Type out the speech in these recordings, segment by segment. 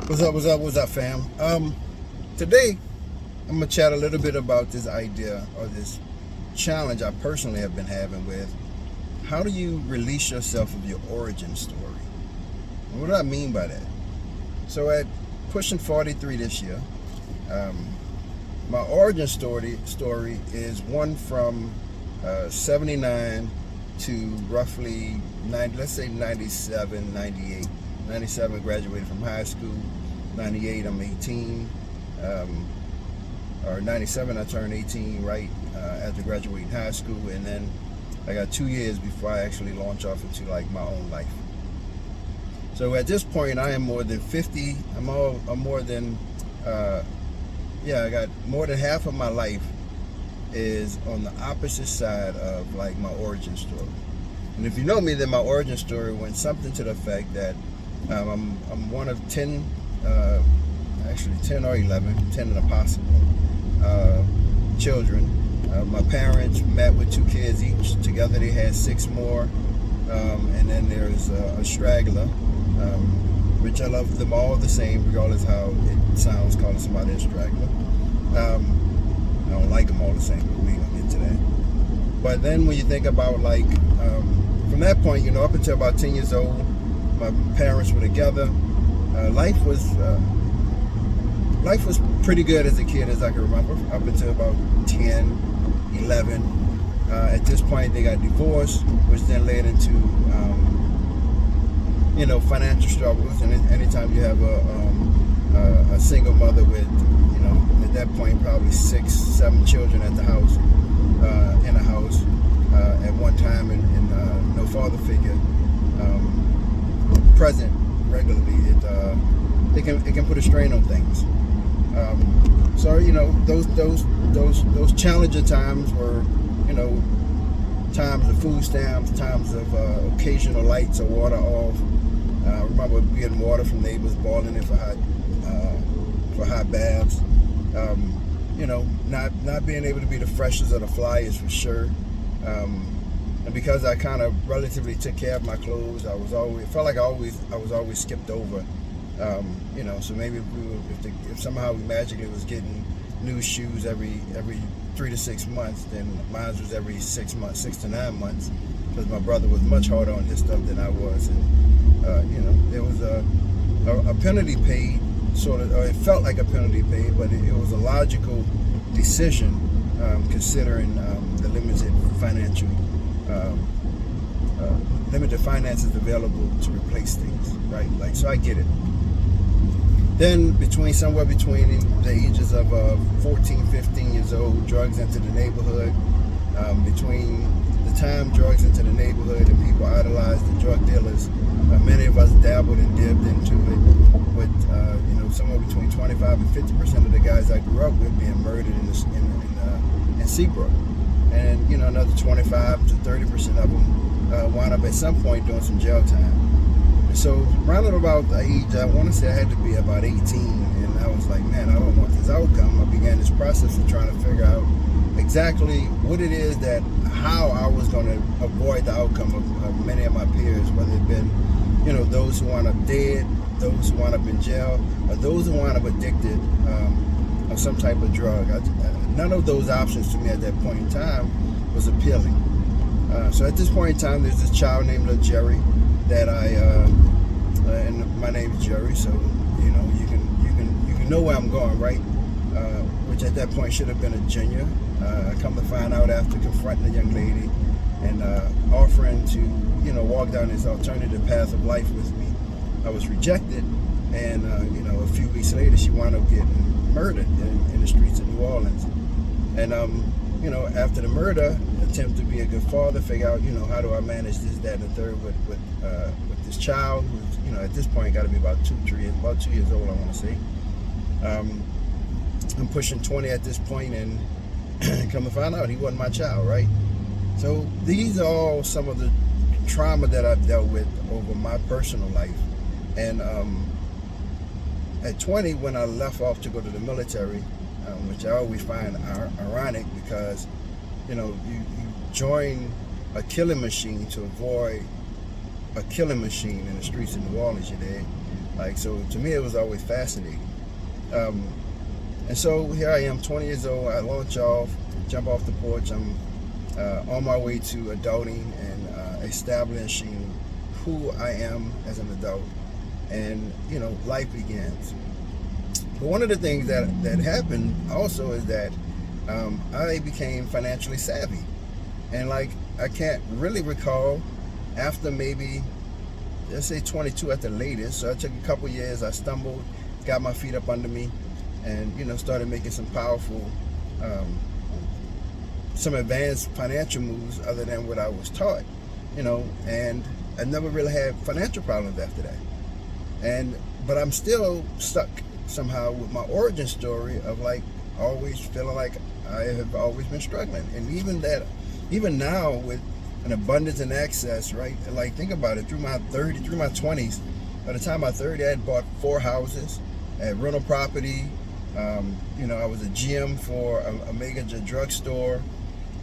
What's up, fam? Today I'm gonna chat a little bit about this idea or this challenge I personally have been having with how do you release yourself of your origin story? And what do I mean by that? So at pushing 43 this year, um, my origin story is one from 79 to roughly 90, let's say 97, 98. 97 graduated from high school. 98 I'm 18. Or 97 I turned 18 right after graduating high school, and then I got 2 years before I actually launch off into like my own life. So at this point I am more than 50. I'm more than I got more than half of my life is on the opposite side of like my origin story. And if you know me, then my origin story went something to the effect that I'm one of 10, actually 10 or 11, 10 and a possible children. My parents met with 2 kids each. Together they had 6 more. And then there's a straggler, which I love them all the same, regardless how it sounds calling somebody a straggler. I don't like them all the same, but we ain't gonna get to that. But then when you think about like, from that point, up until about 10 years old, my parents were together. Life was pretty good as a kid, as I can remember, up until about 10, 11. At this point, they got divorced, which then led into, financial struggles. And anytime you have a single mother with, at that point, probably 6, 7 children at the house, in a house, at one time, and no father figure present regularly, it can put a strain on things. So those challenging times were, times of food stamps, times of occasional lights or water off. I remember getting water from neighbors, boiling it for hot baths. Not being able to be the freshest of the flyers for sure. And because I kind of relatively took care of my clothes, it felt like I was always skipped over. So maybe if somehow we magically was getting new shoes every 3 to 6 months, then mine was every 6 months, 6 to 9 months, because my brother was much harder on his stuff than I was, and there was a penalty paid, sort of, or it felt like a penalty paid, but it was a logical decision, considering the limited finances available to replace things, right? Like, so I get it. Then somewhere between the ages of 14, 15 years old, drugs entered the neighborhood. Between the time drugs entered the neighborhood and people idolized the drug dealers, many of us dabbled and dipped into it, with somewhere between 25 and 50% of the guys I grew up with being murdered in Seabrook. And another 25 to 30% of them wound up at some point doing some jail time. So around about the age, I want to say I had to be about 18, and I was like, man, I don't want this outcome. I began this process of trying to figure out exactly what it is how I was going to avoid the outcome of many of my peers, whether it been, those who wound up dead, those who wound up in jail, or those who wound up addicted of some type of drug. None of those options to me at that point in time was appealing. So at this point in time, there's this child named Jerry that and my name is Jerry, so you can know where I'm going, right? Which at that point should have been a junior. I come to find out after confronting a young lady and offering to walk down this alternative path of life with me, I was rejected, and a few weeks later she wound up getting murdered in the streets of New Orleans. And after the murder, attempt to be a good father, figure out how do I manage this, that, and the third with this child who's at this point got to be about 2 years old, I want to say. I'm pushing 20 at this point, and come to find out he wasn't my child, right? So these are all some of the trauma that I've dealt with over my personal life. And at 20, when I left off to go to the military, which I always find ironic, because you join a killing machine to avoid a killing machine in the streets of New Orleans, you did. Like, so to me, it was always fascinating. And so here I am, 20 years old. I launch off, jump off the porch. I'm on my way to adulting and establishing who I am as an adult. And, life begins. But one of the things that happened also is that I became financially savvy. And like, I can't really recall after maybe, let's say 22 at the latest. So I took a couple years, I stumbled, got my feet up under me, and, started making some powerful, some advanced financial moves other than what I was taught, and I never really had financial problems after that. But I'm still stuck somehow with my origin story of like always feeling like I have always been struggling. And even now with an abundance and access, right? Like, think about it, through my 20s, by the time I'm 30, I had bought 4 houses, I had rental property, I was a GM for a major drugstore.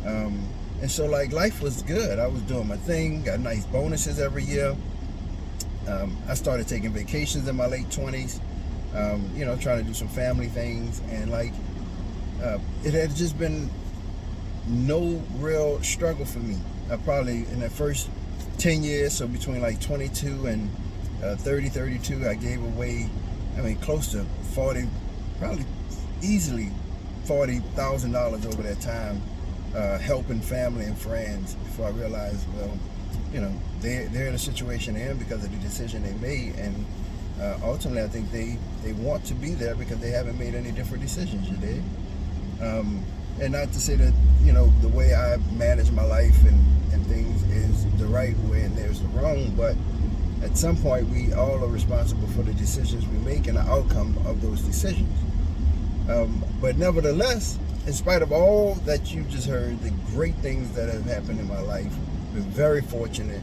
And so like life was good. I was doing my thing, got nice bonuses every year. I started taking vacations in my late 20s, trying to do some family things. And like, it had just been no real struggle for me. I probably, in the first 10 years, so between like 22 and 32, I gave away, close to 40, probably easily $40,000 over that time, helping family and friends before I realized, well, they're in a situation they're in because of the decision they made. And ultimately, I think they want to be there because they haven't made any different decisions, you did. And not to say that, the way I manage my life and things is the right way and there's the wrong, but at some point we all are responsible for the decisions we make and the outcome of those decisions. But nevertheless, in spite of all that you just heard, the great things that have happened in my life, I've been very fortunate.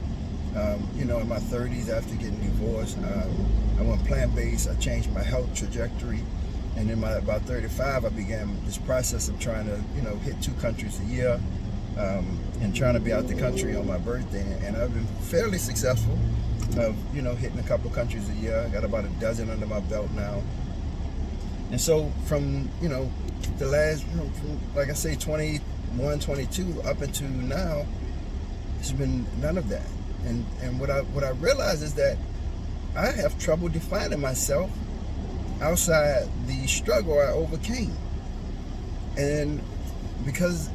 In my 30s, after getting divorced, I went plant-based. I changed my health trajectory. And in about 35, I began this process of trying to, hit 2 countries a year, and trying to be out the country on my birthday. And I've been fairly successful of, hitting a couple countries a year. I got about a dozen under my belt now. And so from, the last, from, like I say, 21, 22 up into now, it's been none of that. And what I realize is that I have trouble defining myself outside the struggle I overcame. And because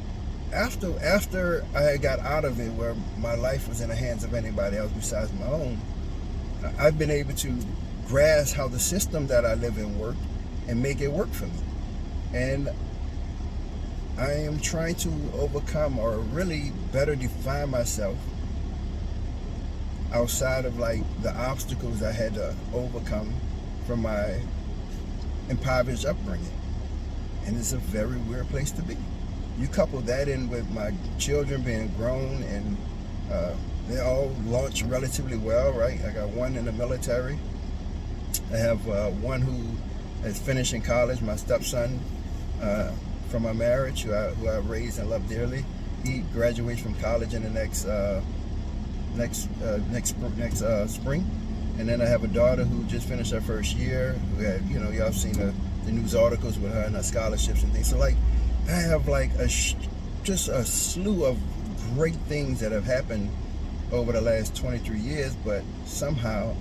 after I got out of it, where my life was in the hands of anybody else besides my own, I've been able to grasp how the system that I live in worked and make it work for me. And I am trying to overcome or really better define myself outside of like the obstacles I had to overcome from my impoverished upbringing. And it's a very weird place to be. You couple that in with my children being grown and they all launched relatively well, right? I got one in the military. I have one who is finishing college, my stepson from my marriage, who I raised and love dearly. He graduates from college in the next spring. And then I have a daughter who just finished her first year, who had, y'all have seen the news articles with her and her scholarships and things. So like, I have like just a slew of great things that have happened over the last 23 years, but somehow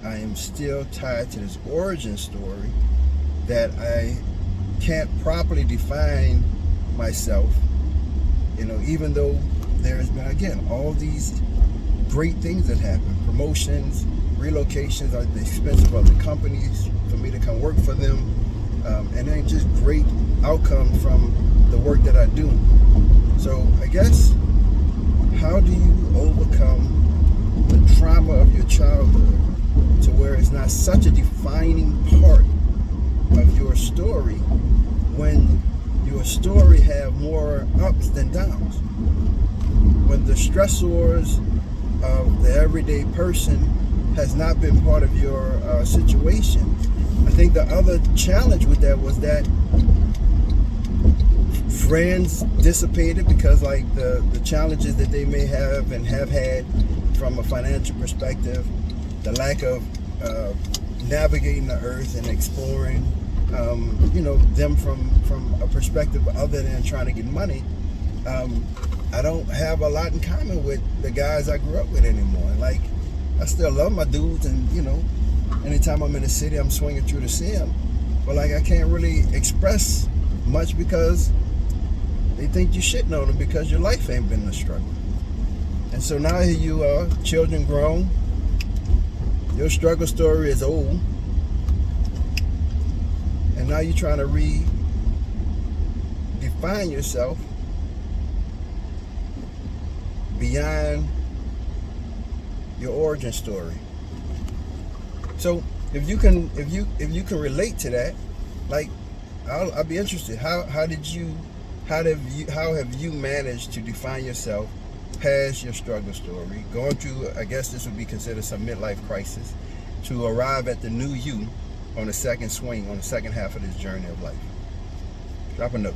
I am still tied to this origin story that I can't properly define myself, even though there's been, again, all these great things that happen, promotions, relocations at the expense of other companies for me to come work for them, and then just great outcome from the work that I do. So I guess, how do you overcome the trauma of your childhood to where it's not such a defining part of your story when your story have more ups than downs? When the stressors of the everyday person has not been part of your situation. I think the other challenge with that was that friends dissipated because like the challenges that they may have and have had from a financial perspective, the lack of navigating the earth and exploring, them from a perspective other than trying to get money. I don't have a lot in common with the guys I grew up with anymore. Like, I still love my dudes, and anytime I'm in the city, I'm swinging through to see them. But like, I can't really express much because they think you shitting on them because your life ain't been a struggle. And so now here you are, children grown. Your struggle story is old. And now you're trying to redefine yourself beyond your origin story. So if you can relate to that, like, I'll be interested. How have you managed to define yourself past your struggle story, going through, I guess this would be considered some midlife crisis, to arrive at the new you on the second swing, on the second half of this journey of life? Drop a note.